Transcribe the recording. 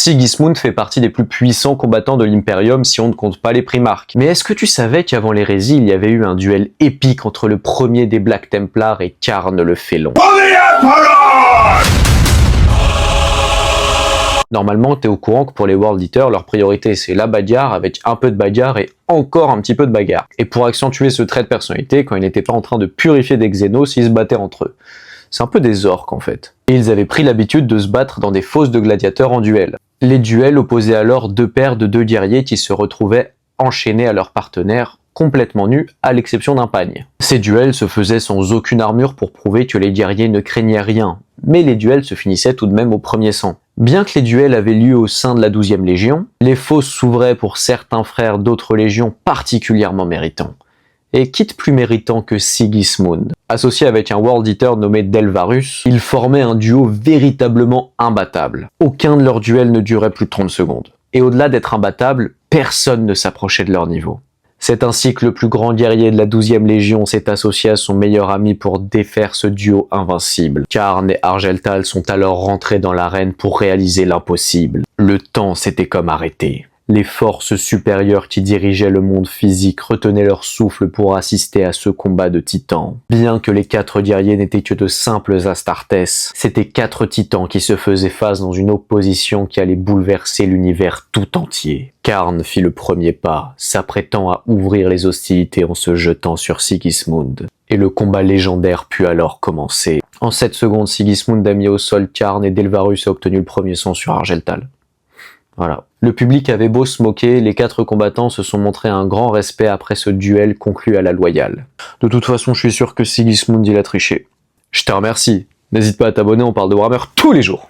Sigismund fait partie des plus puissants combattants de l'Imperium si on ne compte pas les Primarques. Mais est-ce que tu savais qu'avant l'hérésie, il y avait eu un duel épique entre le premier des Black Templars et Karn le Félon? Normalement, t'es au courant que pour les World Eaters, leur priorité c'est la bagarre avec un peu de bagarre et encore un petit peu de bagarre. Et pour accentuer ce trait de personnalité, quand ils n'étaient pas en train de purifier des Xénos, ils se battaient entre eux. C'est un peu des orques en fait. Et ils avaient pris l'habitude de se battre dans des fosses de gladiateurs en duel. Les duels opposaient alors deux paires de deux guerriers qui se retrouvaient enchaînés à leurs partenaires, complètement nus, à l'exception d'un pagne. Ces duels se faisaient sans aucune armure pour prouver que les guerriers ne craignaient rien, mais les duels se finissaient tout de même au premier sang. Bien que les duels avaient lieu au sein de la 12e Légion, les fosses s'ouvraient pour certains frères d'autres légions particulièrement méritants. Et quitte plus méritant que Sigismund. Associé avec un World Eater nommé Delvarus, ils formaient un duo véritablement imbattable. Aucun de leurs duels ne durait plus de 30 secondes. Et au-delà d'être imbattable, personne ne s'approchait de leur niveau. C'est ainsi que le plus grand guerrier de la 12e Légion s'est associé à son meilleur ami pour défaire ce duo invincible. Karn et Argeltal sont alors rentrés dans l'arène pour réaliser l'impossible. Le temps s'était comme arrêté. Les forces supérieures qui dirigeaient le monde physique retenaient leur souffle pour assister à ce combat de titans. Bien que les 4 guerriers n'étaient que de simples Astartes, c'étaient 4 titans qui se faisaient face dans une opposition qui allait bouleverser l'univers tout entier. Karn fit le premier pas, s'apprêtant à ouvrir les hostilités en se jetant sur Sigismund. Et le combat légendaire put alors commencer. En 7 secondes, Sigismund a mis au sol Karn et Delvarus a obtenu le premier sang sur Argeltal. Voilà. Le public avait beau se moquer, les 4 combattants se sont montrés un grand respect après ce duel conclu à la loyale. De toute façon, je suis sûr que Sigismund il a triché. Je te remercie. N'hésite pas à t'abonner, on parle de Warhammer tous les jours.